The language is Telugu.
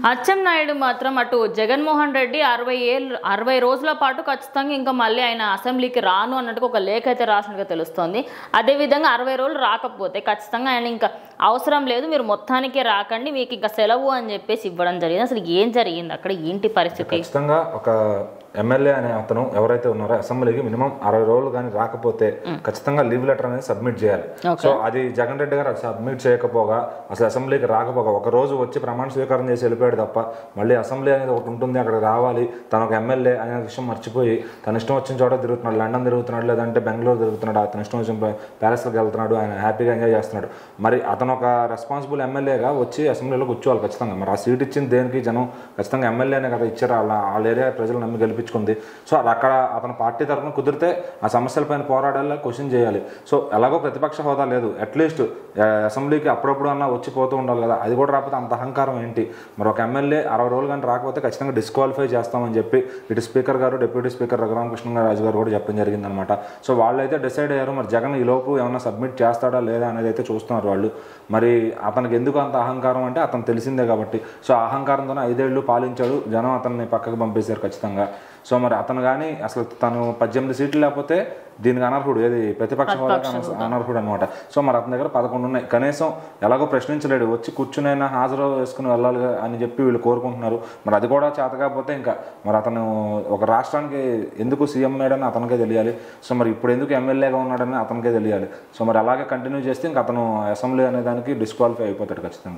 అచ్చెన్నాయుడు మాత్రం అటు జగన్మోహన్ రెడ్డి 60 రోజుల పాటు ఖచ్చితంగా ఇంకా మళ్ళీ ఆయన అసెంబ్లీకి రాను అన్నట్టుగా ఒక లేఖ అయితే రాసినట్టుగా తెలుస్తోంది. అదేవిధంగా 60 రోజులు రాకపోతే ఖచ్చితంగా ఆయన ఇంకా అవసరం లేదు, మీరు మొత్తానికే రాకండి, మీకు ఇంకా సెలవు అని చెప్పేసి ఇవ్వడం జరిగింది. అసలు ఏం జరిగింది అక్కడ, ఏంటి పరిస్థితి? ఖచ్చితంగా ఒక ఎమ్మెల్యే అనే అతను ఎవరైతే ఉన్నారో అసెంబ్లీకి మినిమం 60 రోజులు కానీ రాకపోతే ఖచ్చితంగా లీవ్ లెటర్ అనేది సబ్మిట్ చేయాలి. సో అది జగన్ రెడ్డి గారు సబ్మిట్ చేయకపోగా అసలు అసెంబ్లీకి రాకపోగా ఒక రోజు వచ్చి ప్రమాణ స్వీకారం చేసి వెళ్ళిపోయాడు తప్ప మళ్ళీ అసెంబ్లీ అనేది ఒకటి ఉంటుంది, అక్కడ రావాలి, తన ఒక ఎమ్మెల్యే అనే విషయం మర్చిపోయి తన ఇష్టం వచ్చిన చోట తిరుగుతున్నాడు, లండన్ తిరుగుతున్నాడు, లేదంటే బెంగళూరు తిరుగుతున్నాడు, అతను ఇష్టం వచ్చిన ప్యాలెస్కి వెళ్తున్నాడు, ఆయన హ్యాపీగా ఎంజాయ్ చేస్తున్నాడు. మరి అతను ఒక రెస్పాన్సిబుల్ ఎమ్మెల్యేగా వచ్చి అసెంబ్లీలో కూర్చోవాలి ఖచ్చితంగా. మరి ఆ సీట్ ఇచ్చింది దేనికి? జనం ఖచ్చితంగా ఎమ్మెల్యేనే కదా ఇచ్చారు, వాళ్ళ ఏరియా ప్రజలు నమ్మి గెలిపించుకుంది. సో అక్కడ అతను పార్టీ తరఫున కుదిరితే ఆ సమస్యలపైన పోరాడాలి, క్వశ్చన్ చేయాలి. సో ఎలాగో ప్రతిపక్ష హోదా లేదు, అట్లీస్ట్ అసెంబ్లీకి అప్పుడప్పుడు అన్నా వచ్చి పోతూ ఉండాలి కదా, అది కూడా రాకపోతే అంత అహంకారం ఏంటి? మరి ఒక ఎమ్మెల్యే 60 రోజులు కానీ రాకపోతే ఖచ్చితంగా డిస్క్వాలిఫై చేస్తామని చెప్పి ఇటు స్పీకర్ గారు, డిప్యూటీ స్పీకర్ రఘురామకృష్ణరాజు గారు కూడా చెప్పడం జరిగిందనమాట. సో వాళ్ళైతే డిసైడ్ అయ్యారు, మరి జగన్ ఈ లోపు ఏమన్నా సబ్మిట్ చేస్తాడా లేదా అనేది అయితే చూస్తున్నారు వాళ్ళు. మరి అతనికి ఎందుకు అంత అహంకారం అంటే అతను తెలిసిందే కాబట్టి. సో అహంకారంతోనే 5 ఏళ్ళు పాలించాడు, జనం అతన్ని పక్కకు పంపేశారు ఖచ్చితంగా. సో మరి అతను కానీ అసలు తను 18 సీట్లు లేకపోతే దీనికి అనర్హుడు, ఏది ప్రతిపక్ష హోదాకి అనర్హుడు అనమాట. సో మరి అతని దగ్గర 11 ఉన్నాయి, కనీసం ఎలాగో ప్రశ్నించలేడు, వచ్చి కూర్చునైనా హాజరు వేసుకుని వెళ్ళాలి అని చెప్పి వీళ్ళు కోరుకుంటున్నారు. మరి అది కూడా చేత కాకపోతే ఇంకా మరి అతను ఒక రాష్ట్రానికి ఎందుకు సీఎం అయ్యాడని అతనికే తెలియాలి. సో మరి ఇప్పుడు ఎందుకు ఎమ్మెల్యేగా ఉన్నాడని అతనికే తెలియాలి. సో మరి అలాగే కంటిన్యూ చేస్తే ఇంకా అతను అసెంబ్లీ అనే దానికి డిస్క్వాలిఫై అయిపోతాడు ఖచ్చితంగా.